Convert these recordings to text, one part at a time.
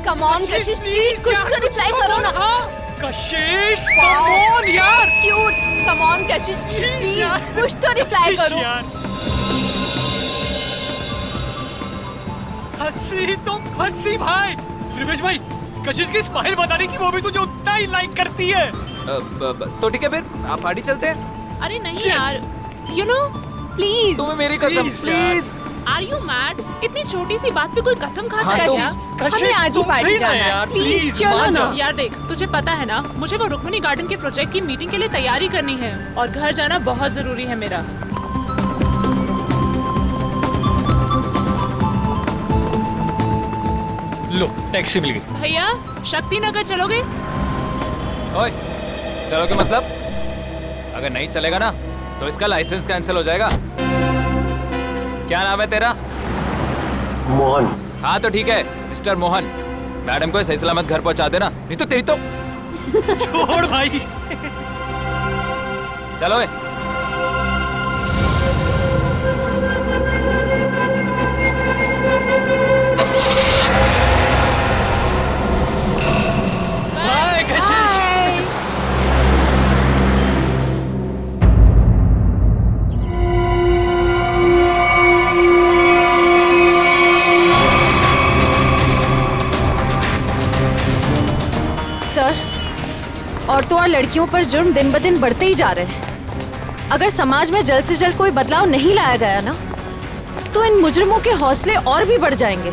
Come on Kashish, please कुछ तो reply करो ना। कशिश कम ऑन यार, cute, come on Kashish, please कुछ तो रिप्लाई करो। हंसी तो हंसी भाई। रिवेश भाई, कशिश की स्माइल बताने की वो भी तुझे उतना ही लाइक करती है। तो ठीक है फिर आप पार्टी चलते हैं। अरे नहीं यार, यू नो प्लीज तुम्हें मेरी कसम प्लीज। Are you mad? इतनी छोटी सी बात पे कोई कसम खाता हाँ, है तो- क्या? हमें आज ही पार्टी जाना है, प्लीज चलो ना। यार देख, तुझे पता है ना, मुझे वो रुक्मिणी गार्डन के प्रोजेक्ट की मीटिंग के लिए तैयारी करनी है और घर जाना बहुत जरूरी है मेरा। लो टैक्सी मिल गई। भैया शक्ति नगर चलोगे? ओए चलोगे मतलब? अगर नहीं चलेगा ना तो इसका लाइसेंस कैंसिल हो जाएगा। क्या नाम है तेरा? मोहन। हाँ तो ठीक है मिस्टर मोहन, मैडम को सही सलामत घर पहुंचा देना, नहीं तो तेरी तो छोड़ भाई। चलो ए। बाय कशिश। सर, औरतों और लड़कियों पर जुर्म दिन ब दिन बढ़ते ही जा रहे हैं। अगर समाज में जल्द से जल्द कोई बदलाव नहीं लाया गया ना, तो इन मुजरिमों के हौसले और भी बढ़ जाएंगे।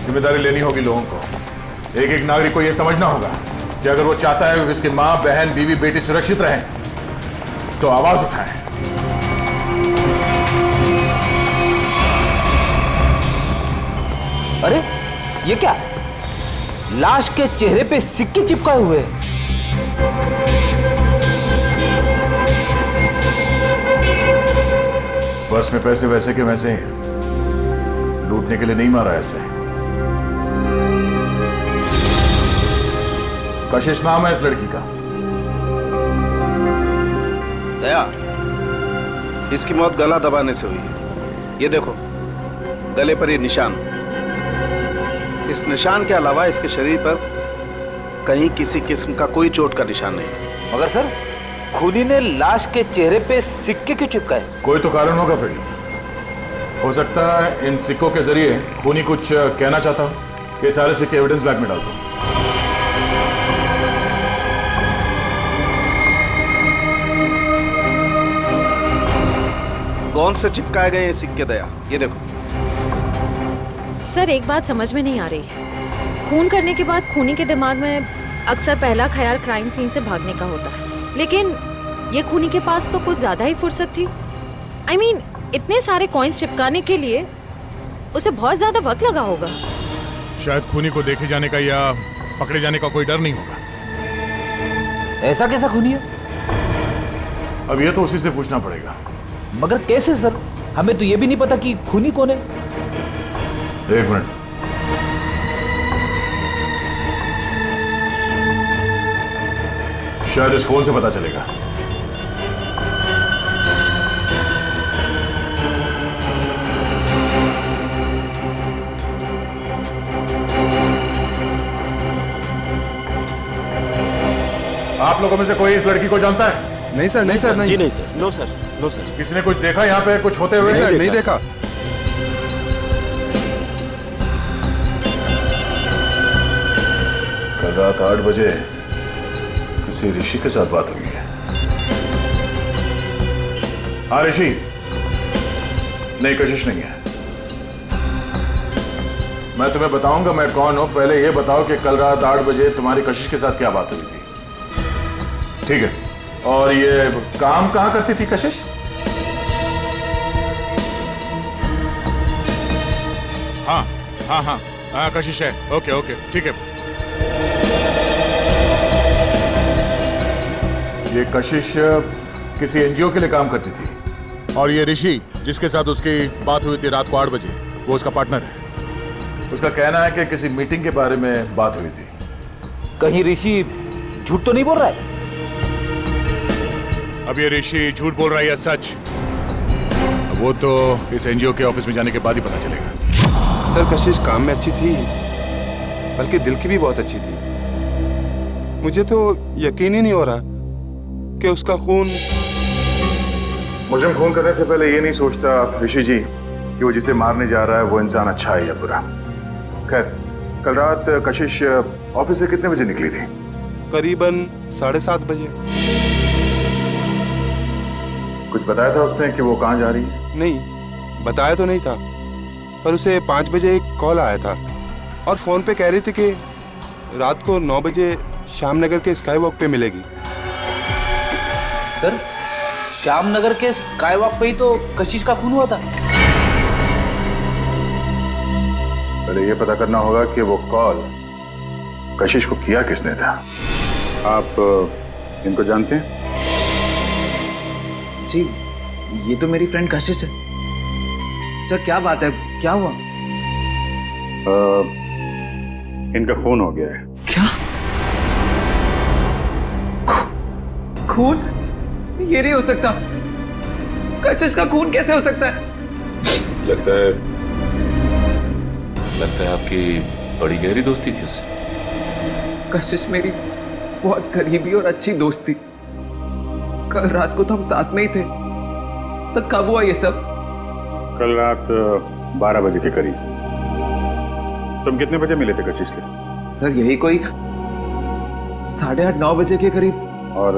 जिम्मेदारी लेनी होगी लोगों को। एक एक नागरिक को यह समझना होगा कि अगर वो चाहता है कि उसकी माँ, बहन, बीवी, बेटी सुरक्षित रहें, तो आवाज उठाएं। अरे ये क्या? लाश के चेहरे पे सिक्के चिपकाए हुए हैं। पर्स में पैसे वैसे के वैसे ही, लूटने के लिए नहीं मारा ऐसे। कशिश नाम है इस लड़की का। दया, इसकी मौत गला दबाने से हुई है। ये देखो गले पर ये निशान। इस निशान के अलावा इसके शरीर पर कहीं किसी किस्म का कोई चोट का निशान नहीं। मगर सर, खूनी ने लाश के चेहरे पे सिक्के क्यों चिपकाए? कोई तो कारण होगा फेडी। हो सकता है इन सिक्कों के जरिए खूनी कुछ कहना चाहता हो। ये सारे सिक्के एविडेंस बैग में डाल दो। कौन से चिपकाए गए ये सिक्के दया? ये देखो। सर, एक बात समझ में नहीं आ रही। खून करने के बाद खूनी के दिमाग में अक्सर पहला ख्याल क्राइम सीन से भागने का होता है, लेकिन ये खूनी के पास तो कुछ ज्यादा ही फुर्सत थी। I mean, इतने सारे कॉइन्स चिपकाने के लिए उसे बहुत ज्यादा वक्त लगा होगा। शायद खूनी को देखे जाने का या पकड़े जाने का कोई डर नहीं होगा। ऐसा कैसा खूनी है? अब ये तो उसी से पूछना पड़ेगा। मगर कैसे सर? हमें तो ये भी नहीं पता कि खूनी कौन है। एक मिनट। शायद इस फोन से पता चलेगा। आप लोगों में से कोई इस लड़की को जानता है? नहीं सर, नहीं सर, नहीं। जी नहीं sir, no sir, no sir. किसी ने कुछ देखा यहाँ पे कुछ होते हुए? नहीं देखा। कल रात 8 बजे किसी ऋषि के साथ बात हुई है। हाँ ऋषि, नहीं कशिश नहीं है। मैं तुम्हें बताऊंगा मैं कौन हूं, पहले यह बताओ कि कल रात 8 बजे तुम्हारी कशिश के साथ क्या बात हुई थी। ठीक है, और ये काम कहां करती थी कशिश? हाँ हाँ हाँ हाँ कशिश है। ओके ओके ठीक है। ये कशिश किसी एनजीओ के लिए काम करती थी, और ये ऋषि जिसके साथ उसकी बात हुई थी रात को 8 बजे, वो उसका पार्टनर है। उसका कहना है कि किसी मीटिंग के बारे में बात हुई थी। कहीं ऋषि झूठ तो नहीं बोल रहा है? अब ये ऋषि झूठ बोल रहा है या सच, वो तो इस एनजीओ के ऑफिस में जाने के बाद ही पता चलेगा। सर कशिश काम में अच्छी थी, बल्कि दिल की भी बहुत अच्छी थी। मुझे तो यकीन ही नहीं हो रहा कि उसका खून। मुझे खून करने से पहले ये नहीं सोचता ऋषि जी कि वो जिसे मारने जा रहा है वो इंसान अच्छा है या बुरा। खैर, कल रात कशिश ऑफिस से कितने बजे निकली थी? करीबन 7:30 बजे। कुछ बताया था उसने कि वो कहाँ जा रही है? नहीं, बताया तो नहीं था, पर उसे 5 बजे एक कॉल आया था और फोन पे कह रही थी कि रात को 9 बजे श्यामनगर के स्काई वॉक पे मिलेगी। सर, श्यामनगर के स्काई वॉक पे ही तो कशिश का खून हुआ था। पहले ये पता करना होगा कि वो कॉल कशिश को किया किसने था। आप इनको जानते हैं? जी, ये तो मेरी फ्रेंड कशिश है। सर, क्या बात है, क्या हुआ? इनका खून हो गया है। क्या खून? ये नहीं हो सकता। कशिश का खून कैसे हो सकता है? लगता है आपकी बड़ी गहरी दोस्ती थी उससे। कशिश मेरी बहुत करीबी और अच्छी दोस्त थी। कल रात को तो हम साथ में ही थे। सर, कब हुआ ये सब? कल रात 12 बजे के करीब। तुम कितने बजे मिले थे कशिश से? सर, यही कोई 8:30-9 बजे के करीब। और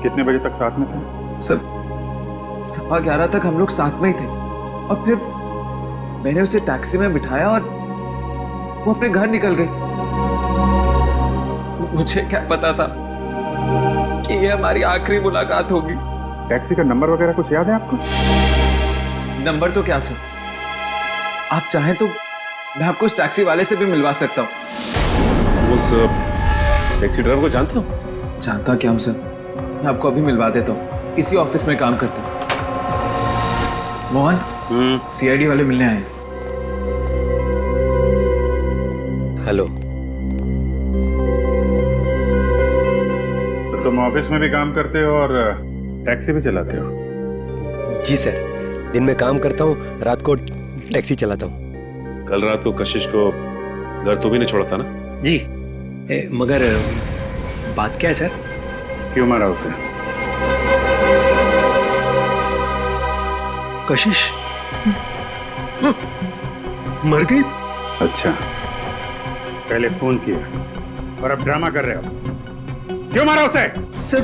कितने बजे तक साथ में थे? सर, 11:15 तक हम लोग साथ में ही थे और फिर मैंने उसे टैक्सी में बिठाया और वो अपने घर निकल गई। मुझे क्या पता था कि ये हमारी आखिरी मुलाकात होगी। टैक्सी का नंबर वगैरह कुछ याद है आपको? नंबर तो क्या था, आप चाहें तो मैं आपको उस टैक्सी वाले से भी मिलवा सकता हूँ। उस टैक्सी ड्राइवर को जानते हो? जानता क्या हूँ सर, मैं आपको अभी मिलवा देता हूँ। इसी ऑफिस में काम करते हैं। मोहन, सीआईडी वाले मिलने आए हैं। हेलो। तो तुम ऑफिस में भी काम करते हो और टैक्सी भी चलाते हो? जी सर, दिन में काम करता हूँ, रात को टैक्सी चलाता हूँ। कल रात को कशिश को घर तो भी नहीं छोड़ा था ना? जी, मगर बात क्या है सर? क्यों मारा उसे? कशिश मर गई? अच्छा, पहले फोन किया और अब ड्रामा कर रहे हो। क्यों मारा उसे? सर,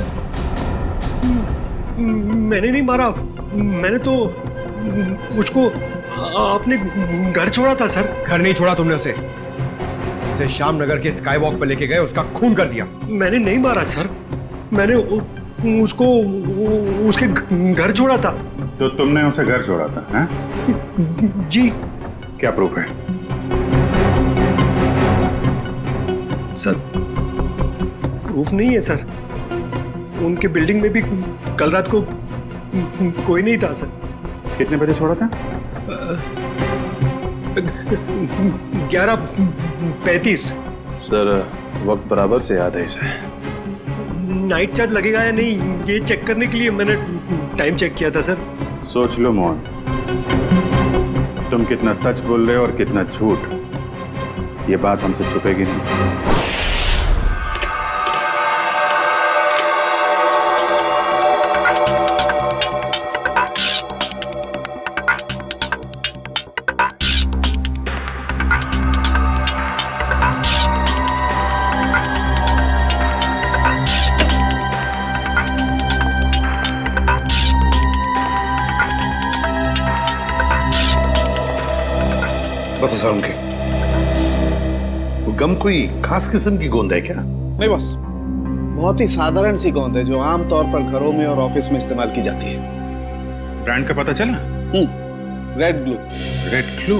मैंने नहीं मारा, मैंने तो उसको अपने घर छोड़ा था सर। घर नहीं छोड़ा तुमने उसे श्यामनगर के स्काई वॉक पर लेके गए, उसका खून कर दिया। मैंने नहीं मारा सर, मैंने उसको उसके घर छोड़ा था। तो तुमने उसे घर छोड़ा था, हैं? जी। क्या प्रूफ है? सर, प्रूफ नहीं है सर। उनके बिल्डिंग में भी कल रात को कोई नहीं था सर। कितने बजे छोड़ा था? 11:35। सर, वक्त बराबर से याद है इसे। नाइट चार्ज लगेगा या नहीं ये चेक करने के लिए मैंने टाइम चेक किया था सर। सोच लो मोहन, तुम कितना सच बोल रहे हो और कितना झूठ, ये बात हमसे छुपेगी नहीं। गम कोई खास किस्म की गोंद है क्या? नहीं बॉस, बहुत ही साधारण सी गोंद है जो आमतौर पर घरों में और ऑफिस में इस्तेमाल की जाती है। ब्रांड का पता चला? Red glue. Red glue?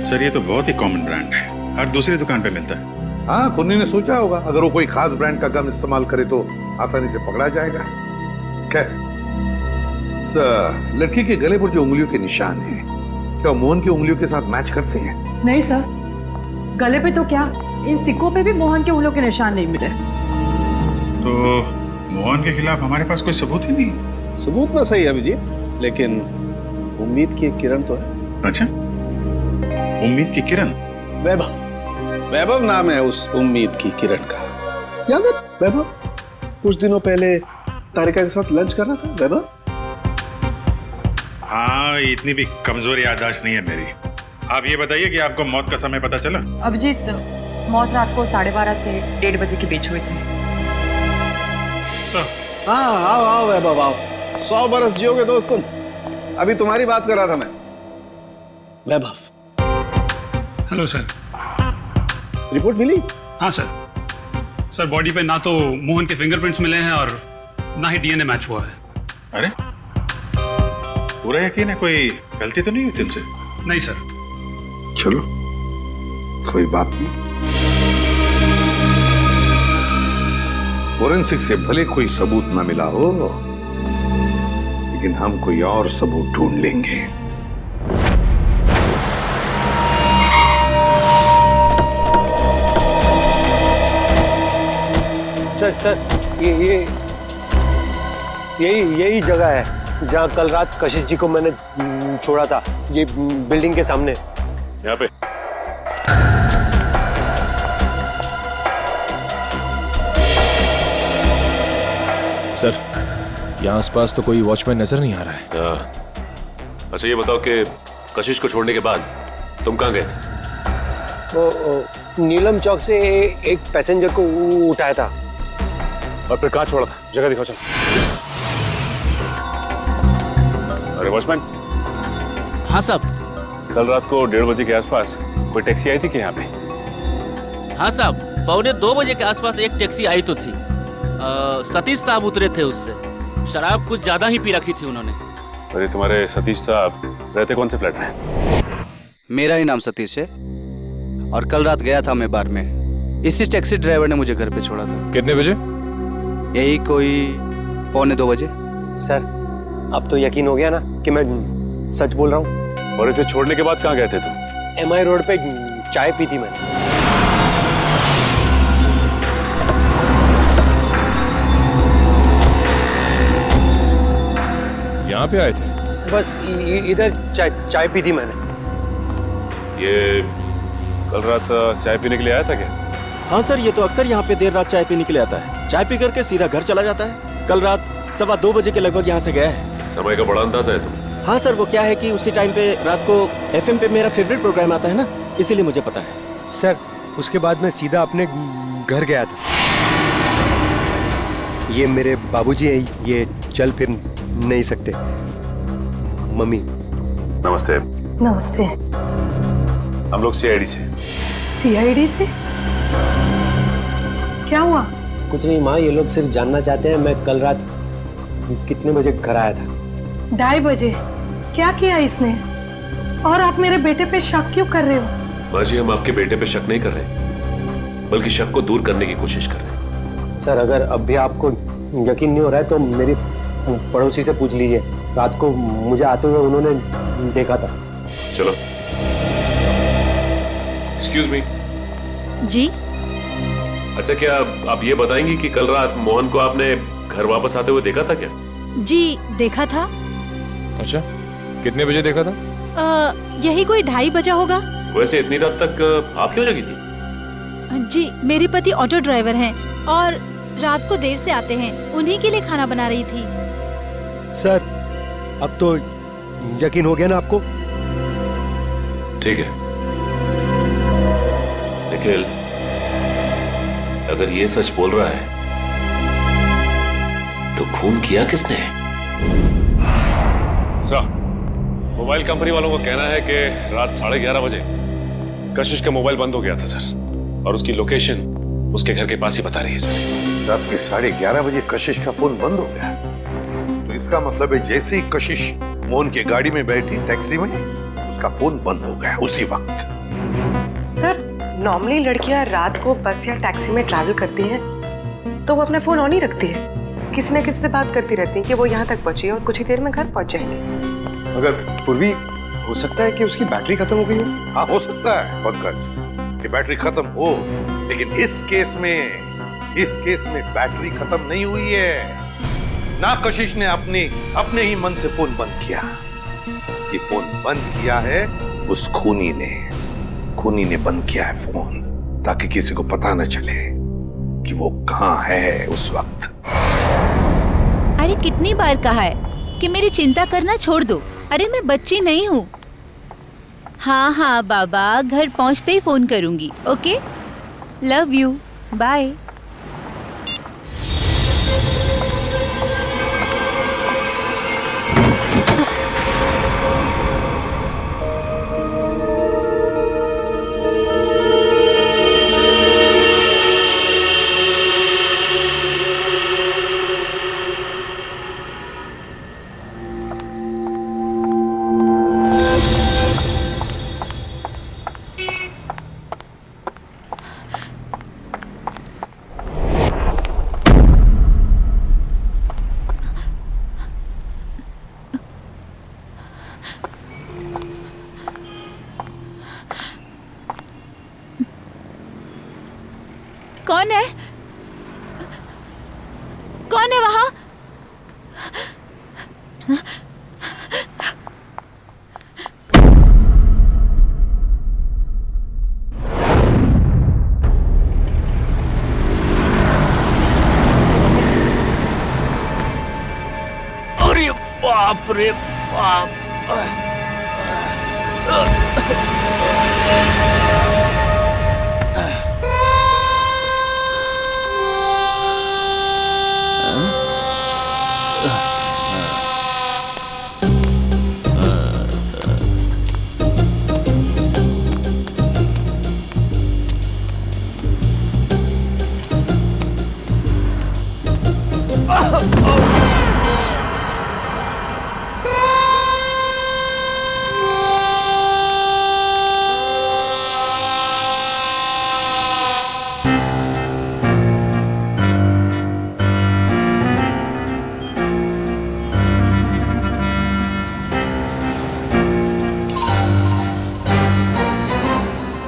Sir, ये तो बहुत ही कॉमन ब्रांड है, हर दूसरी दुकान पे मिलता है। हाँ, कुन्नी ने सोचा होगा अगर वो कोई खास ब्रांड का गम इस्तेमाल करे तो आसानी से पकड़ा जाएगा। खैर, लड़की के गले पर जो उंगलियों के निशान हैं, क्या मोहन की उंगलियों के साथ मैच करते हैं? नहीं सर, गले पे तो क्या, इन सिक्कों पे भी मोहन के उंगलियों के निशान नहीं मिले। तो मोहन के खिलाफ हमारे पास कोई सबूत ही नहीं। सबूत में सही है अभिजीत, लेकिन उम्मीद की एक किरण तो है। अच्छा, उम्मीद की किरण? वैभव, वैभव नाम है उस उम्मीद की किरण का। याद है वैभव? कुछ दिनों पहले तारिका के साथ लंच कर रहा था वैभव। हाँ, इतनी भी कमजोर याददाश्त नहीं है मेरी। आप ये बताइए कि आपको मौत का समय पता चला? अभिजीत, मौत रात को 12:30 से 1:30 बजे के बीच हुई थी। हाँ, आओ आओ वैभव आओ। 100 बरस जियोगे दोस्त तुम। अभी तुम्हारी बात कर रहा था मैं। वैभव। Hello sir. रिपोर्ट मिली? हाँ सर। सर, बॉडी पे ना तो मोहन के फिंगरप्रिंट्स मिले हैं और ना ही डीएनए मैच हुआ है। अरे, पूरा यकीन है? कोई गलती तो नहीं हुई तुमसे? नहीं सर। चलो, कोई बात नहीं। फोरेंसिक से भले कोई सबूत ना मिला हो, लेकिन हम कोई और सबूत ढूंढ लेंगे। सर, यही जगह है जहाँ कल रात कशिश जी को मैंने छोड़ा था। ये बिल्डिंग के सामने। यहाँ पे? सर, यहाँ आसपास तो कोई वॉचमैन नजर नहीं आ रहा है। अच्छा, ये बताओ कि कशिश को छोड़ने के बाद तुम कहाँ गए थे? नीलम चौक से एक पैसेंजर को उठाया था। और फिर कहाँ छोड़ा था? जगह दिखाओ चलो। अरे वॉचमैन। हाँ साहब। कल रात को 1:30 बजे के आसपास कोई टैक्सी आई थी कि यहाँ पे? हाँ साहब, 1:45 बजे के आसपास एक टैक्सी आई तो थी। सतीश साहब उतरे थे उससे। शराब कुछ ज्यादा ही पी रखी थी उन्होंने। अरे तुम्हारे सतीश साहब रहते कौन से फ्लैट में? मेरा ही नाम सतीश है और कल रात गया था मैं बार में। इसी टैक्सी ड्राइवर ने मुझे घर पे छोड़ा था। कितने बजे? यही कोई 1:45 बजे। सर, अब तो यकीन हो गया ना कि मैं सच बोल रहा हूँ। और इसे छोड़ने के बाद कहाँ गए थे तुम? MI रोड पे चाय पी थी मैंने। यहाँ पे आए थे? बस इधर चाय पी थी मैंने। ये कल रात चाय पीने के लिए आया था क्या? हाँ सर, ये तो अक्सर यहाँ पे देर रात चाय पीने के लिए आता है। चाय पी करके सीधा घर चला जाता है। कल रात 2:15 बजे के लगभग यहाँ से गया है। समय का बड़ा अंदाजा है तुम। हाँ सर, वो क्या है कि उसी टाइम पे रात को FM पे मेरा फेवरेट प्रोग्राम आता है ना, इसीलिए मुझे पता है। सर, उसके बाद मैं सीधा अपने घर गया था। ये मेरे बाबूजी हैं, ये चल फिर नहीं सकते। मम्मी। नमस्ते। नमस्ते। हम लोग CID से। CID से? क्या हुआ? कुछ नहीं माँ, ये लोग सिर्फ जानना चाहते हैं मैं कल रात कितने बजे घर आया था। 2:30 बजे। क्या किया इसने? और आप मेरे बेटे पे शक क्यों कर रहे हो? माँ जी, हम आपके बेटे पे शक नहीं कर रहे, बल्कि शक को दूर करने की कोशिश कर रहे हैं। सर, अगर अब भी आपको यकीन नहीं हो रहा है तो मेरी पड़ोसी से पूछ लीजिए। रात को मुझे आते हुए उन्होंने देखा था। चलो। Excuse me. जी। अच्छा, क्या आप ये बताएंगी कि कल रात मोहन को आपने घर वापस आते हुए देखा था क्या? जी, देखा था। अच्छा, कितने बजे देखा था? यही कोई 2:30 बजा होगा। वैसे इतनी रात तक आप क्यों जगी थी? जी, मेरे पति ऑटो ड्राइवर हैं और रात को देर से आते हैं। उन्हीं के लिए खाना बना रही थी। सर, अब तो यकीन हो गया ना आपको? ठीक है निखिल, अगर ये सच बोल रहा है तो खून किया किसने? सर, मोबाइल कंपनी वालों को कहना है कि रात 11:30 बजे कशिश का मोबाइल बंद हो गया था सर, और उसकी लोकेशन उसके घर के पास ही बता रही है सर। रात के 11:30 बजे कशिश का फोन बंद हो गया, तो इसका मतलब है जैसे ही कशिश मोहन की गाड़ी में बैठी टैक्सी में, उसका फोन बंद हो गया उसी वक्त। सर, नॉर्मली लड़कियां रात को बस या टैक्सी में ट्रैवल करती हैं तो वो अपना फोन ऑन ही रखती है। किसी न किसी से बात करती रहती हैं कि वो यहाँ तक पहुंची और कुछ ही देर में घर पहुंच जाएंगे। अगर पूर्वी, हो सकता है कि उसकी बैटरी खत्म हो गई हो। हाँ, हो सकता है पंकज कि बैटरी खत्म हो, लेकिन इस केस में बैटरी खत्म नहीं हुई है। ना कशिश ने अपने ही मन से फोन बंद किया। ये फोन बंद किया है उस खूनी ने बंद किया है फोन। ताकि किसी को पता न चले कि वो कहाँ है उस वक्त। अरे कितनी बार कहा है कि मेरी चिंता करना छोड़ दो। अरे मैं बच्ची नहीं हूँ। हाँ हाँ बाबा, घर पहुँचते ही फोन करूँगी। Okay, love you, bye. कौन है? कौन है वहां? अरे बाप रे बाप।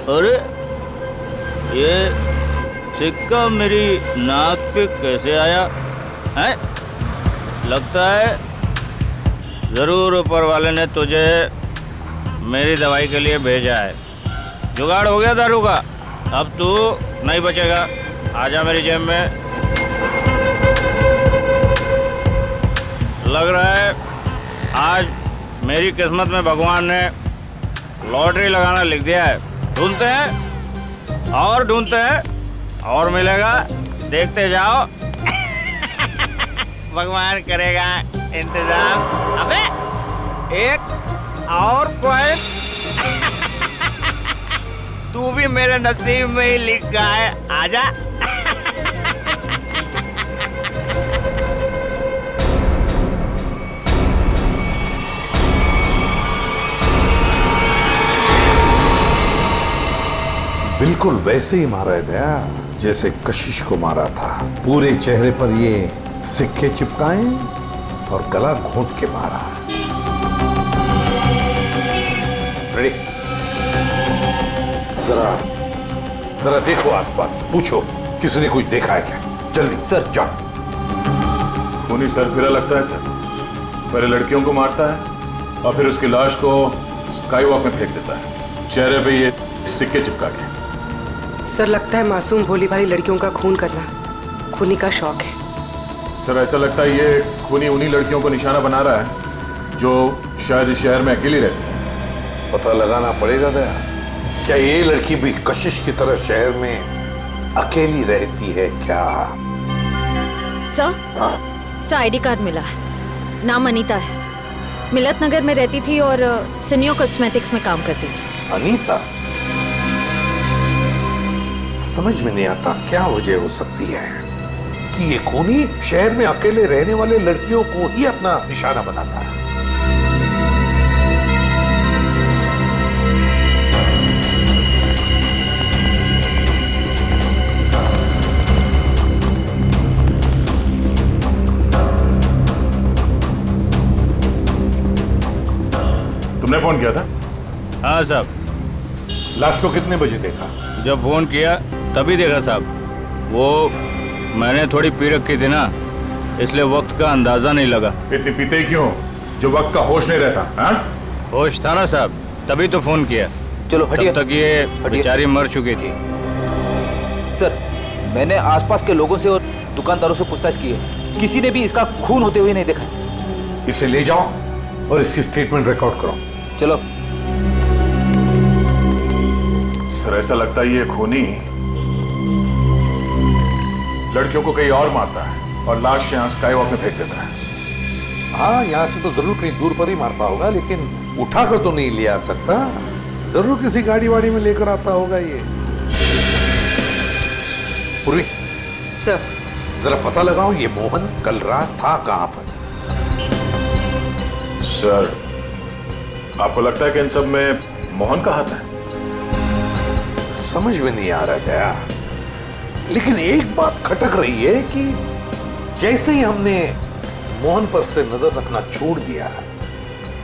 अरे ये सिक्का मेरी नाक पे कैसे आया है? लगता है जरूर ऊपर वाले ने तुझे मेरी दवाई के लिए भेजा है। जुगाड़ हो गया दारू का, अब तू नहीं बचेगा। आजा मेरी जेब में। लग रहा है आज मेरी किस्मत में भगवान ने लॉटरी लगाना लिख दिया है। ढूंढते हैं और ढूंढते हैं और मिलेगा, देखते जाओ। भगवान करेगा इंतजाम। अबे एक और कॉइन तू भी मेरे नसीब में ही लिखा है। आजा। बिल्कुल वैसे ही मारा गया जैसे कशिश को मारा था। पूरे चेहरे पर ये सिक्के चिपकाए और गला घोंट के मारा। रेडी? जरा देखो आसपास, पूछो किसी ने कुछ देखा है क्या? जल्दी सर, जाओ। खूनी सर फिरा लगता है सर। पहले लड़कियों को मारता है और फिर उसकी लाश को स्काई वॉक में फेंक देता है, चेहरे पे ये सिक्के चिपका के। सर लगता है मासूम भोली भाली लड़कियों का खून करना खूनी का शौक है। सर ऐसा लगता है ये खूनी उन्हीं लड़कियों को निशाना बना रहा है जो शायद इस शहर में अकेली रहती है। पता लगाना पड़ेगा दया, क्या ये लड़की भी कशिश की तरह शहर में अकेली रहती है क्या? सर आईडी कार्ड मिला है। नाम अनीता है। मिलत नगर में रहती थी और सिनियो कॉस्मेटिक्स में काम करती थी। अनीता? समझ में नहीं आता क्या वजह हो सकती है कि ये खूनी शहर में अकेले रहने वाले लड़कियों को ही अपना निशाना बनाता है। तुमने फोन किया था? हाँ साहब। लाश को कितने बजे देखा? जब फोन किया तभी देखा साहब। वो मैंने थोड़ी पी रखी थी ना, इसलिए वक्त का अंदाजा नहीं लगा। इतनी पीते ही क्यों जो वक्त का होश नहीं रहता? हाँ? होश था ना साहब, तभी तो फोन किया। चलो हटिए। तब तक ये बेचारी मर चुकी थी। सर, मैंने आसपास के लोगों से और दुकानदारों से पूछताछ की है, किसी ने भी इसका खून होते हुए नहीं देखा। इसे ले जाओ और इसकी स्टेटमेंट रिकॉर्ड करो। चलो। सर, ऐसा लगता है ये खूनी लड़कियों को कहीं और मारता है और लाश यहाँ स्काईवॉक में फेंक देता है। हाँ, यहाँ से तो जरूर कहीं दूर पर ही मारता होगा, लेकिन उठाकर तो नहीं ले आ सकता। जरूर किसी गाड़ी वाड़ी में लेकर आता होगा ये। पूर्वी सर, जरा पता लगाओ ये मोहन कल रात था कहां पर। सर, आपको लगता है कि इन सब में मोहन का हाथ है? समझ में नहीं आ रहा क्या, लेकिन एक बात खटक रही है कि जैसे ही हमने मोहन पर से नजर रखना छोड़ दिया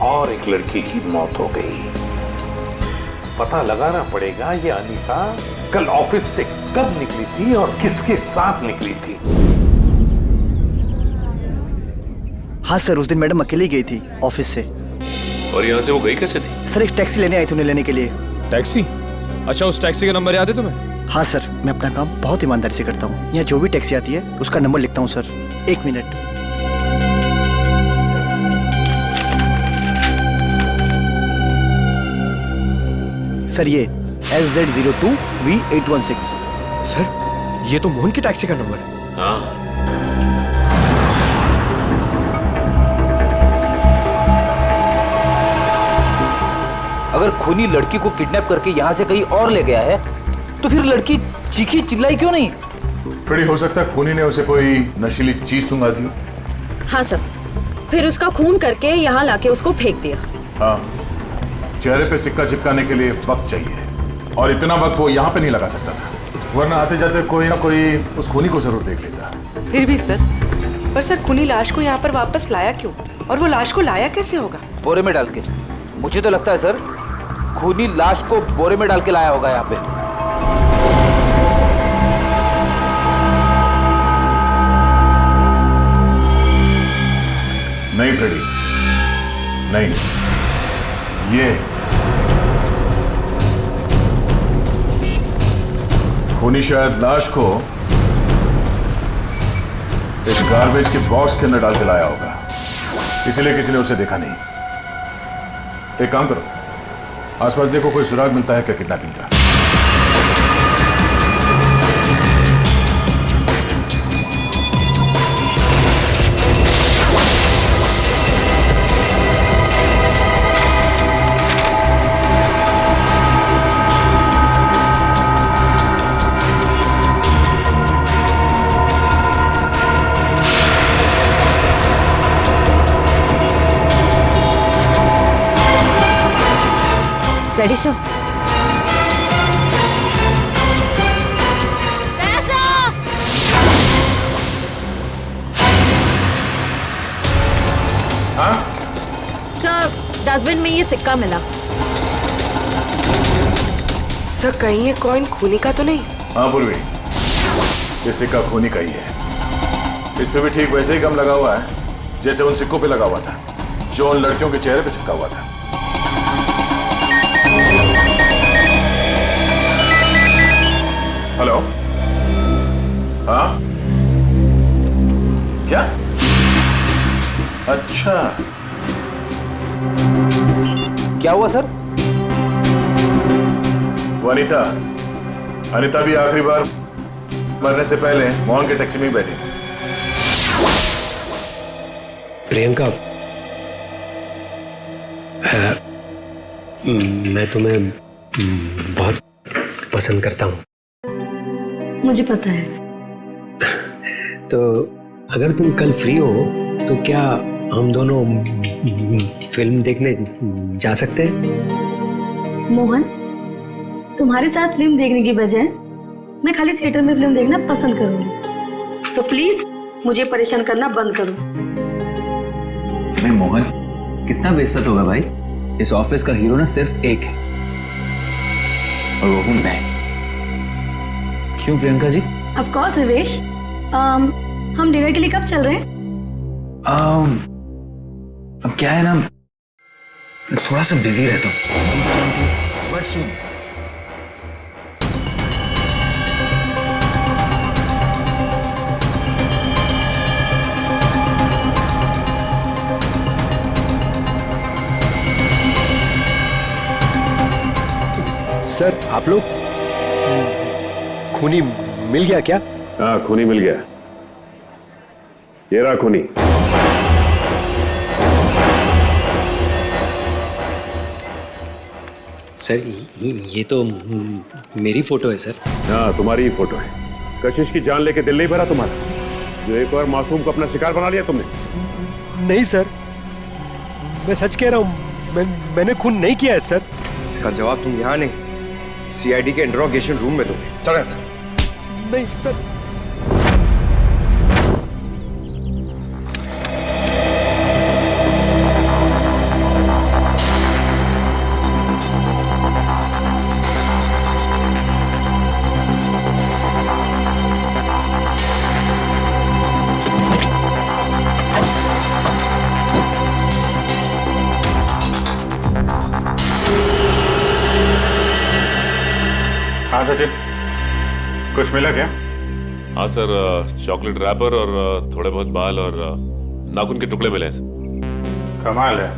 और एक लड़की की मौत हो गई। पता लगाना पड़ेगा ये अनीता कल ऑफिस से कब निकली थी और किसके साथ निकली थी। हाँ सर, उस दिन मैडम अकेली गई थी ऑफिस से। और यहाँ से वो गई कैसे थी? सर, एक टैक्सी लेने आई थी उन्हें लेने के लिए। टैक्सी? अच्छा, उस टैक्सी का नंबर याद है तुम्हें? हाँ सर, मैं अपना काम बहुत ईमानदारी से करता हूँ। यहाँ जो भी टैक्सी आती है उसका नंबर लिखता हूँ सर। 1 मिनट। सर, ये SZ02V816। सर, ये तो मोहन की टैक्सी का नंबर है। हाँ। अगर खूनी लड़की को किडनैप करके यहाँ से कहीं और ले गया है तो फिर लड़की चीखी चिल्लाई क्यों नहीं? फ्रेडी, हो सकता है खूनी ने उसे कोई नशीली चीज सुंघा दी। हाँ सर, फिर उसका खून करके यहाँ लाके उसको फेंक दिया। हाँ, चेहरे पे सिक्का चिपकाने के लिए वक्त चाहिए और इतना वक्त वो यहाँ पे नहीं लगा सकता था, वरना आते जाते कोई ना कोई उस खूनी को जरूर देख लेता। फिर भी सर, पर सर खूनी लाश को यहाँ पर वापस लाया क्यों, और वो लाश को लाया कैसे होगा? बोरे में डाल के। मुझे तो लगता है सर, खूनी लाश को बोरे में डाल के लाया होगा यहाँ पे। नहीं फ्रेडी, नहीं, ये खूनी शायद लाश को इस गार्बेज के बॉक्स के अंदर डाल के लाया होगा, इसलिए किसी ने उसे देखा नहीं। एक काम करो, आसपास देखो कोई सुराग मिलता है क्या किडनैपिंग का। फ्रेडी सर, सर, डस्टबिन में ये सिक्का मिला। सर, कहीं ये कॉइन खूनी का तो नहीं? हाँ पूर्वी, ये सिक्का खूनी का ही है। इस पे भी ठीक वैसे ही गम लगा हुआ है जैसे उन सिक्कों पे लगा हुआ था जो उन लड़कियों के चेहरे पे चिपका हुआ था। हेलो, हाँ, क्या? अच्छा, क्या हुआ सर? वो अनीता भी आखिरी बार मरने से पहले मोहन के टैक्सी में ही बैठी थी। प्रियंका, मैं तुम्हें बहुत पसंद करता हूँ। मुझे पता है। तो अगर तुम कल फ्री हो तो क्या हम दोनों फिल्म देखने जा सकते हैं? मोहन, तुम्हारे साथ फिल्म देखने की बजाय मैं खाली थिएटर में फिल्म देखना पसंद करूंगी। सो प्लीज मुझे परेशान करना बंद करो। अरे मोहन, कितना बेइज्जत होगा भाई। इस ऑफिस का हीरो ना सिर्फ एक है और वो हूं मैं। क्यों प्रियंका जी? ऑफ कोर्स रिवेश, हम डिनर के लिए कब चल रहे हैं? अब क्या है ना, थोड़ा सा बिजी रहता हूँ, बट सुन। सर आप लोग खूनी मिल गया क्या? हाँ खूनी मिल गया। ये रहा खूनी। सर ये तो मेरी फोटो है सर। हाँ तुम्हारी ही फोटो है। कशिश की जान लेके दिल नहीं भरा तुम्हारा, जो एक और मासूम को अपना शिकार बना लिया तुमने? नहीं सर, मैं सच कह रहा हूँ, मैंने खून नहीं किया है सर। इसका जवाब तुम यहाँ नहीं, सीआईडी के इंट्रोगेशन रूम में दोगे। चलो सर। नहीं सर। हाँ सचिन, कुछ मिला क्या? हाँ सर, चॉकलेट रैपर और थोड़े बहुत बाल और नाखून के टुकड़े मिले हैं सर। कमाल है,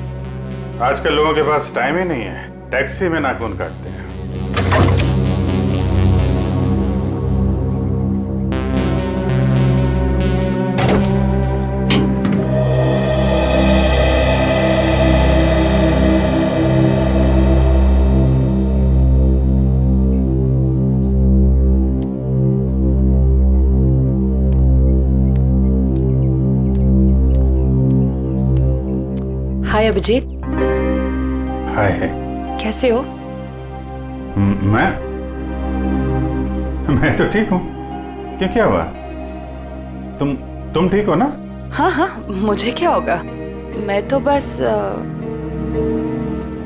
आजकल लोगों के पास टाइम ही नहीं है, टैक्सी में नाखून काटते हैं। हाय अभिजीत। हाय। कैसे हो? मैं तो ठीक हूँ। क्या हुआ? तुम ठीक हो ना? हाँ हाँ, मुझे क्या होगा, मैं तो बस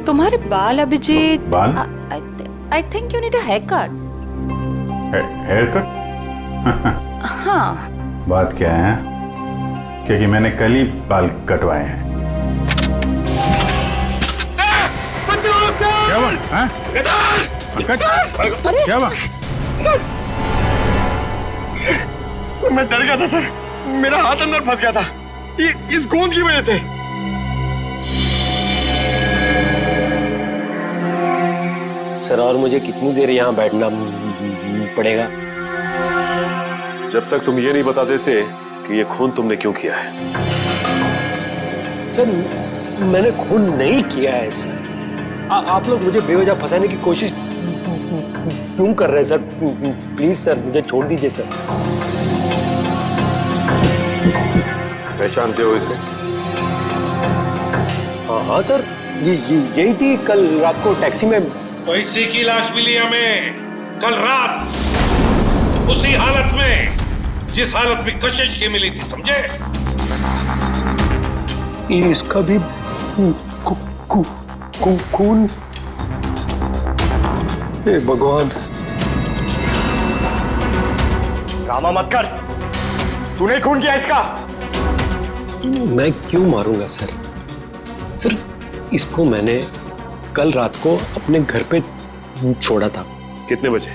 तुम्हारे बाल अभिजीत। बाल? I think you need a haircut. Haircut? हाँ। बात क्या है? क्योंकि मैंने कल ही बाल कटवाए हैं। क्या हुआ? पंकज, क्या हुआ? सर, मैं डर गया था सर, मेरा हाथ अंदर फंस गया था इस गोंद की वजह से। सर और मुझे कितनी देर यहाँ बैठना पड़ेगा? जब तक तुम ये नहीं बता देते कि ये खून तुमने क्यों किया है। सर मैंने खून नहीं किया है सर। आप लोग मुझे बेवजह फंसाने की कोशिश क्यों कर रहे हैं सर? प्लीज सर मुझे छोड़ दीजिए सर। पहचानते हो इसे? हाँ सर, यही थी कल रात को टैक्सी में। तो इसी की लाश मिली हमें कल रात, उसी हालत में जिस हालत में कशिश की मिली थी, समझे? इसका भी खून। हे भगवान। ड्रामा मत कर, तूने खून किया इसका। मैं क्यों मारूंगा सर? सर इसको मैंने कल रात को अपने घर पे छोड़ा था। कितने बजे?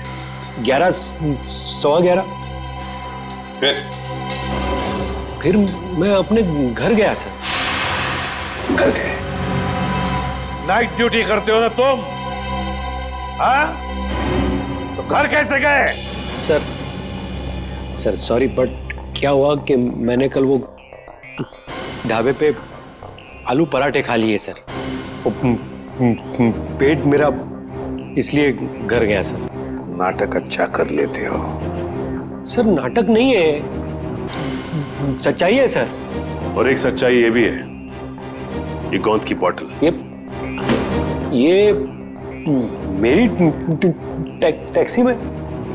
11, सवा 11। फिर मैं अपने घर गया सर। घर गए? नाइट ड्यूटी करते हो ना तुम? हाँ? तो घर कैसे गए? सर सॉरी, बट क्या हुआ कि मैंने कल वो ढाबे पे आलू पराठे खा लिए सर। पेट मेरा इसलिए घर गया सर। नाटक अच्छा कर लेते हो। सर नाटक नहीं है, सच्चाई है सर। और एक सच्चाई ये भी है, ये गोंद की बॉटल। ये मेरी टैक्सी में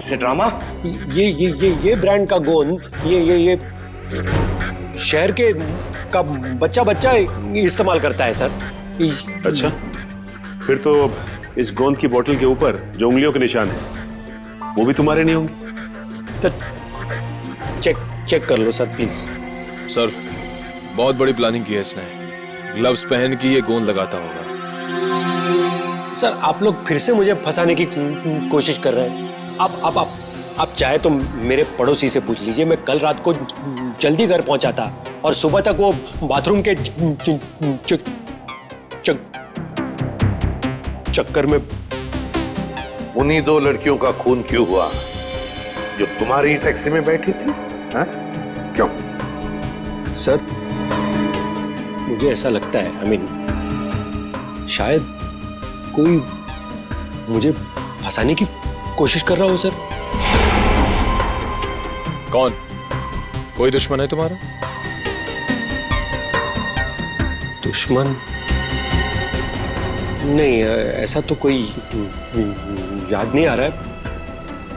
से ड्रामा। ये ब्रांड का गोंद ये शहर के का बच्चा इस्तेमाल करता है सर। अच्छा, फिर तो इस गोंद की बोतल के ऊपर जो उंगलियों के निशान है वो भी तुम्हारे नहीं होंगे। सर चेक कर लो सर प्लीज। सर बहुत बड़ी प्लानिंग की है इसने, ग्लव्स पहन के ये गोंद लगाता होगा। सर आप लोग फिर से मुझे फंसाने की कोशिश कर रहे हैं। आप चाहे तो मेरे पड़ोसी से पूछ लीजिए, मैं कल रात को जल्दी घर पहुंचा था और सुबह तक वो बाथरूम के चक्कर में उन्हीं 2 लड़कियों का खून क्यों हुआ जो तुम्हारी टैक्सी में बैठी थी? हाँ? क्यों? सर मुझे ऐसा लगता है, आई मीन शायद कोई मुझे फंसाने की कोशिश कर रहा हो सर। कौन? कोई दुश्मन है तुम्हारा? दुश्मन नहीं, ऐसा तो कोई याद नहीं आ रहा है,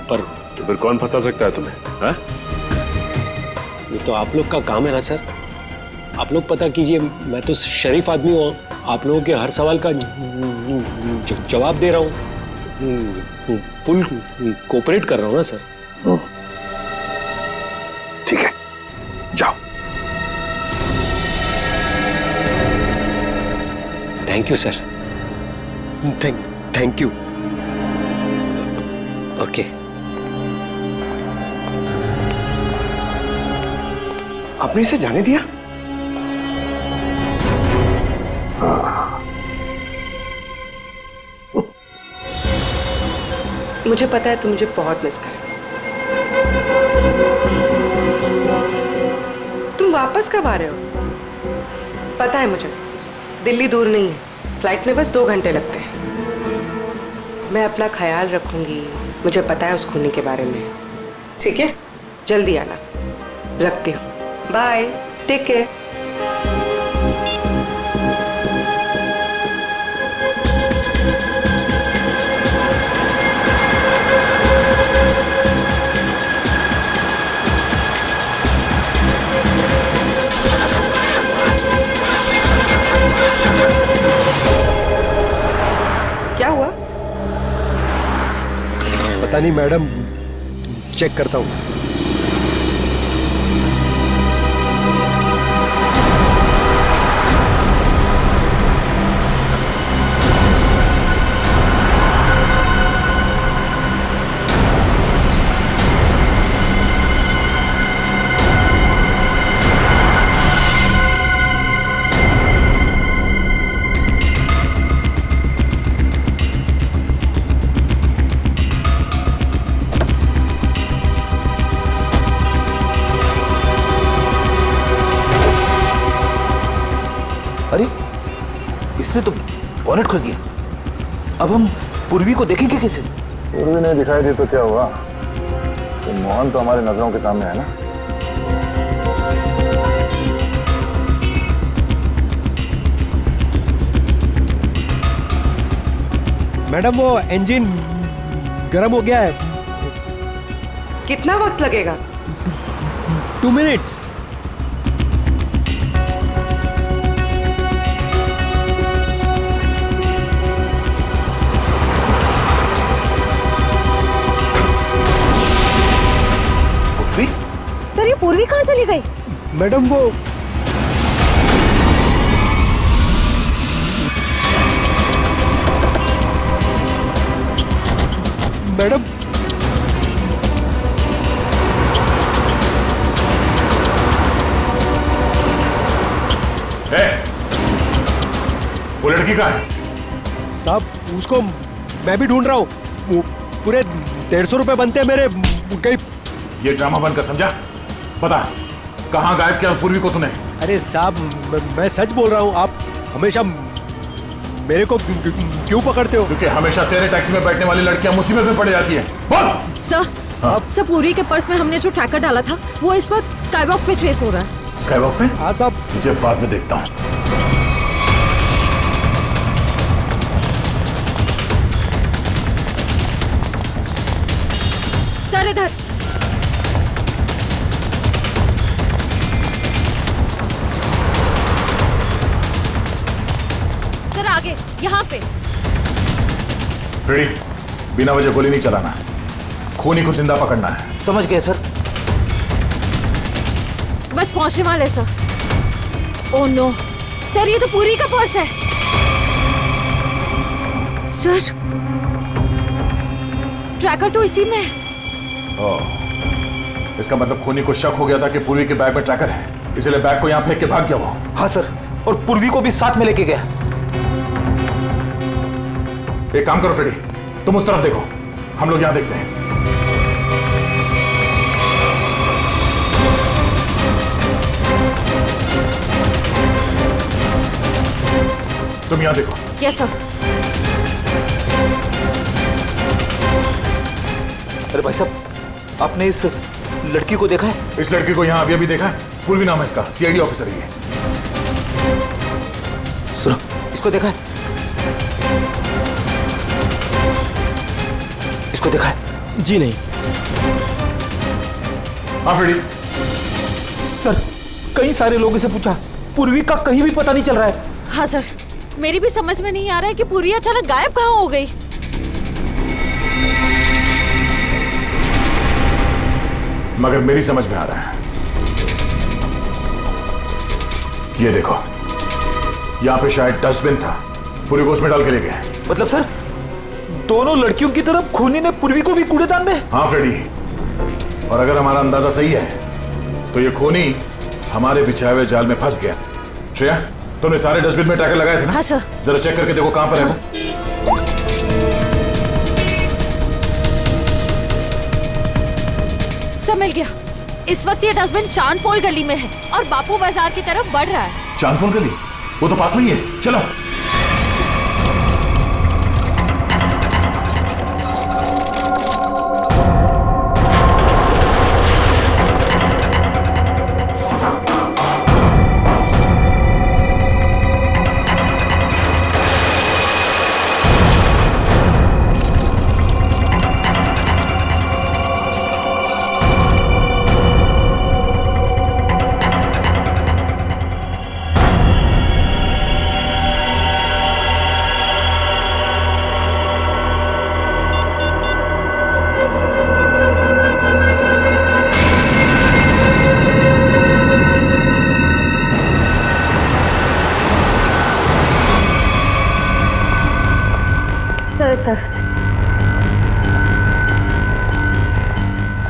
पर तो फिर कौन फंसा सकता है तुम्हें? हाँ? ये तो आप लोग का काम है ना सर। आप लोग पता कीजिए, मैं तो शरीफ आदमी हूँ, आप लोगों के हर सवाल का जवाब दे रहा हूँ, फुल कोऑपरेट कर रहा हूँ ना सर। ठीक है, जाओ। Thank you sir. Thank you. Okay. आपने इसे जाने दिया? मुझे पता है तुम मुझे बहुत मिस कर। तुम वापस कब आ रहे हो? पता है मुझे, दिल्ली दूर नहीं है, फ्लाइट में बस 2 घंटे लगते हैं। मैं अपना ख्याल रखूंगी, मुझे पता है उस खूनी के बारे में। ठीक है, जल्दी आना। रखती हूँ, बाय, टेक केयर। क्या हुआ? पता नहीं मैडम, चेक करता हूँ। अरे इसने तो बॉनेट खोल दिया। अब हम पूर्वी को देखेंगे कैसे? पूर्वी नहीं दिखाई दी तो क्या हुआ? तो मोहन तो हमारी नजरों के सामने है ना। मैडम वो इंजन गर्म हो गया है। कितना वक्त लगेगा? 2 मिनट्स। सर ये पूर्वी कहाँ चली गई? मैडम वो मैडम वो लड़की कहाँ है? साहब उसको मैं भी ढूंढ रहा हूँ। पूरे 150 रुपए बनते हैं मेरे। कहीं ये ड्रामा बनकर समझा? बता कहाँ गायब किया पूर्वी को तूने? अरे साहब मैं सच बोल रहा हूँ। आप हमेशा मेरे को क्यों पकड़ते हो? क्योंकि हमेशा तेरे टैक्सी में बैठने वाली लड़कियां मुसीबत में पड़ जाती हैं। बोल। सर पूर्वी के पर्स में हमने जो ट्रैकर डाला था वो इस वक्त स्काईवॉक पे ट्रेस हो रहा है। स्काईवॉक पे? हाँ साहब। तुझे बाद में देखता हूँ। सर इधर। सर आगे यहाँ पे। रेडी, बिना वजह गोली नहीं चलाना है, खूनी को जिंदा पकड़ना है। समझ गए सर। बस पहुंचने वाले सर। ओह नो सर, ये तो पूरी का पर्स है। सर ट्रैकर तो इसी में है। इसका मतलब खूनी को शक हो गया था कि पूर्वी के बैग में ट्रैकर है, इसलिए बैग को यहाँ फेंक के भाग गया वो। हाँ सर, और पूर्वी को भी साथ में लेके गया। एक काम करो फ्रेडी, तुम उस तरफ देखो, हम लोग यहाँ देखते हैं। तुम यहाँ देखो। Yes sir. अरे भाई साहब, आपने इस लड़की को देखा है? इस लड़की को यहाँ अभी अभी देखा है। पूर्वी नाम है इसका, सीआईडी ऑफिसर ही है। सुनो, इसको देखा है? इसको देखा है? जी नहीं। फ्रेडी। सर, कई सारे लोगों से पूछा, पूर्वी का कहीं भी पता नहीं चल रहा है। हाँ सर, मेरी भी समझ में नहीं आ रहा है कि पूर्वी अचानक गायब कहाँ हो गई। मगर मेरी समझ में आ रहा है। ये देखो, यहाँ पे शायद डस्टबिन था, पूर्वी को उसमें डाल के ले गए। मतलब सर, दोनों लड़कियों की तरफ खूनी ने पूर्वी को भी कूड़ेदान में? हाँ फ्रेडी, और अगर हमारा अंदाजा सही है तो ये खूनी हमारे बिछाए हुए जाल में फंस गया। श्रेया, तुमने सारे डस्टबिन में ट्रैकर लगाए थे ना? हाँ सर। जरा चेक करके देखो कहां पर है वो। सब मिल गया। इस वक्त ये डस्टबिन चांदपोल गली में है और बापू बाजार की तरफ बढ़ रहा है। चांदपोल गली? वो तो पास में ही है, चलो।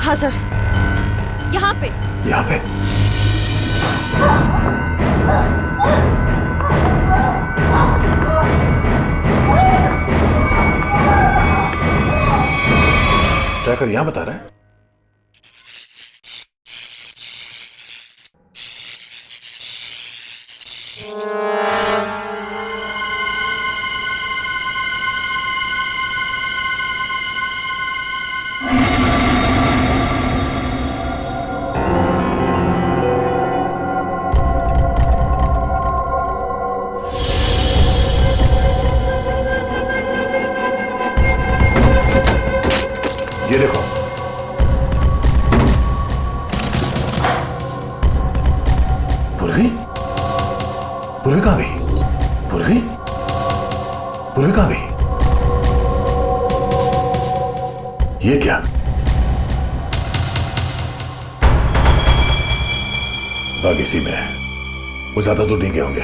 हाँ सर, यहाँ पे। यहाँ पे? ट्रैकर यहाँ बता रहा है। ये देखो, पूर्वी? पूर्वी कहाँ गई? पूर्वी? पूर्वी कहाँ गई? ये क्या? बाग इसी में है। वो ज्यादा दूर नहीं गए होंगे,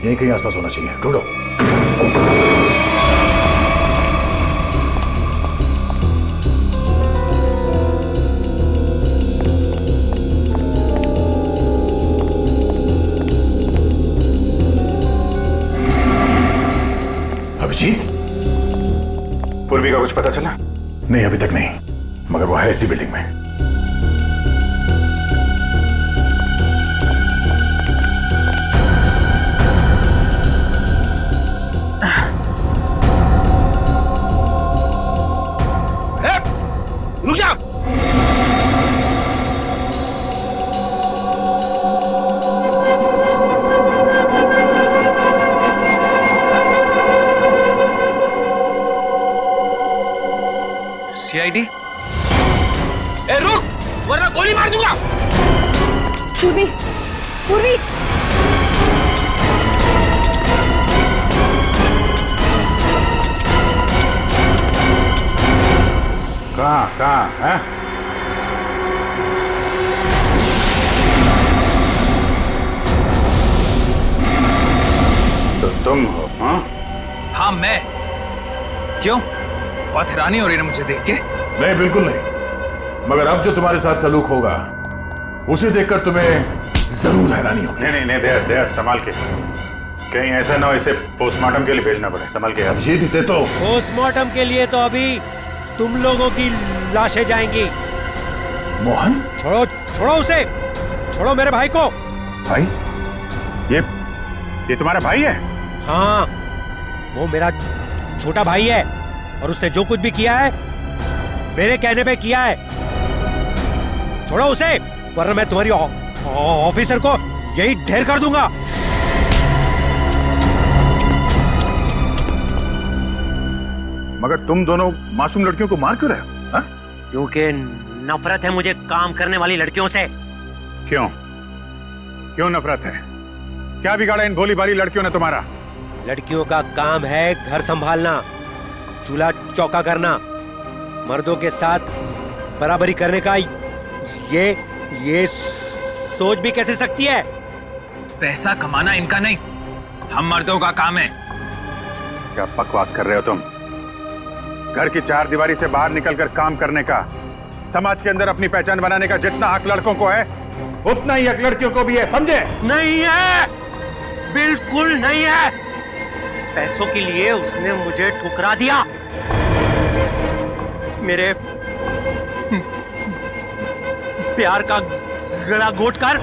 यहीं कहीं आसपास होना चाहिए। ढूंढो। अभिजीत, पूर्वी का कुछ पता चला? नहीं, अभी तक नहीं, मगर वो है इसी बिल्डिंग में। रुक जा! सीआईडी? ए रुक, वरना गोली मार दूंगा। पूर्वी, पूर्वी। कहाँ है? तो तुम हो? हाँ मैं। क्यों? बहुत हैरानी हो रही है मुझे देख के? नहीं, बिल्कुल नहीं, मगर अब जो तुम्हारे साथ सलूक होगा उसे देखकर तुम्हें जरूर हैरानी होगी। नहीं, दे संभाल के, कहीं ऐसा ना हो इसे पोस्टमार्टम के लिए भेजना पड़े। संभाल के। अभिजीत, इसे तो पोस्टमार्टम के लिए तो अभी तुम लोगों की लाशें जाएंगी। मोहन, छोड़ो छोड़ो उसे, छोड़ो मेरे भाई को। भाई, ये तुम्हारा भाई है? हाँ, वो मेरा छोटा भाई है और उसने जो कुछ भी किया है मेरे कहने पे किया है। छोड़ो उसे, वरना मैं तुम्हारी ऑफिसर को यही ढेर कर दूंगा। मगर तुम दोनों मासूम लड़कियों को मार क्यों रहे हो? हाँ? क्योंकि नफरत है मुझे काम करने वाली लड़कियों से। क्यों? क्यों नफरत है? क्या बिगाड़ा इन भोली भाली लड़कियों ने तुम्हारा? लड़कियों का काम है घर संभालना, चूल्हा चौका करना, मर्दों के साथ बराबरी करने का ये सोच भी कैसे सकती है? पैसा कमाना इनका नहीं, हम मर्दों का काम है। क्या बकवास कर रहे हो तुम? घर की चार दीवारी से बाहर निकलकर काम करने का, समाज के अंदर अपनी पहचान बनाने का जितना हक लड़कों को है, उतना ही हक लड़कियों को भी है, समझे? नहीं है, बिल्कुल नहीं है। पैसों के लिए उसने मुझे ठुकरा दिया। मेरे प्यार का गला घोट कर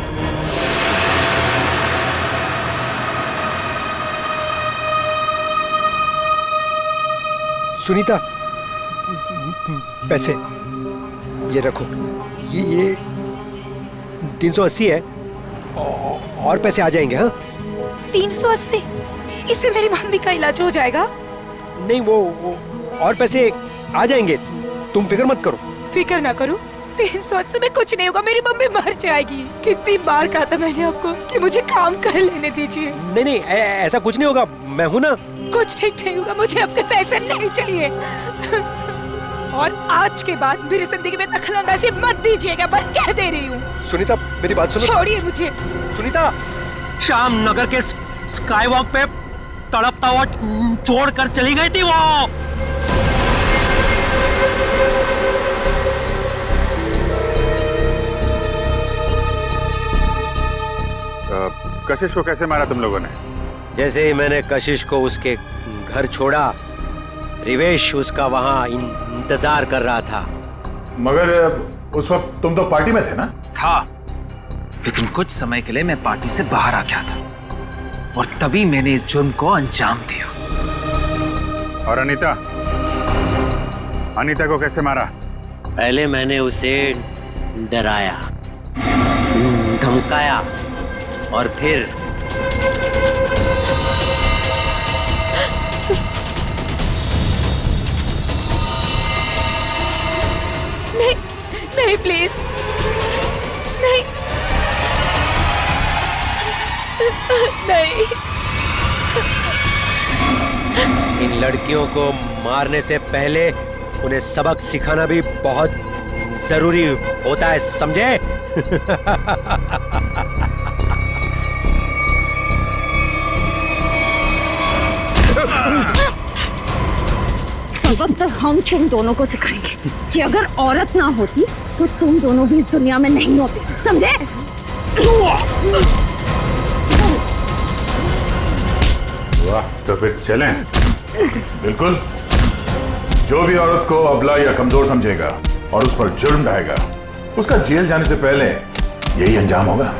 सुनीता, पैसे ये रखो। ये 380 है और पैसे आ जाएंगे। हाँ, 380? इससे मेरी मम्मी का इलाज हो जाएगा? नहीं, वो और पैसे आ जाएंगे, तुम फिक्र मत करो। फिक्र ना करो, 380 में कुछ नहीं होगा, मेरी मम्मी मर जाएगी। कितनी बार कहा था मैंने आपको कि मुझे काम कर लेने दीजिए। नहीं, ऐसा कुछ नहीं होगा, मैं हूं ना। कुछ ठीक नहीं होगा, मुझे आपके पैसे नहीं चाहिए। और आज के बाद मेरी जिंदगी में दखलंदाजी मत दीजिएगा, मैं कह दे रही हूँ। सुनीता, मेरी बात सुनो। छोड़िए मुझे। सुनीता, शाम नगर के स्काई वॉक पे तड़पता हुआ छोड़कर चली गई थी वो। कशिश को कैसे मारा तुम लोगों ने? जैसे ही मैंने कशिश को उसके घर छोड़ा, रिवेश उसका वहां इंतजार कर रहा था। मगर उस वक्त तुम तो पार्टी में थे ना? था, लेकिन कुछ समय के लिए मैं पार्टी से बाहर आ गया था और तभी मैंने इस जुर्म को अंजाम दिया। और अनीता को कैसे मारा? पहले मैंने उसे डराया, धमकाया और फिर नहीं, नहीं प्लीज, नहीं, नहीं। इन लड़कियों को मारने से पहले उन्हें सबक सिखाना भी बहुत जरूरी होता है, समझे? सबक तो हम तुम दोनों को सिखाएंगे कि अगर औरत ना होती तो तुम दोनों भी इस दुनिया में नहीं होते, समझे? वाह, तो फिर चलें। बिल्कुल। जो भी औरत को अबला या कमजोर समझेगा और उस पर जुर्म ढाएगा, उसका जेल जाने से पहले यही अंजाम होगा।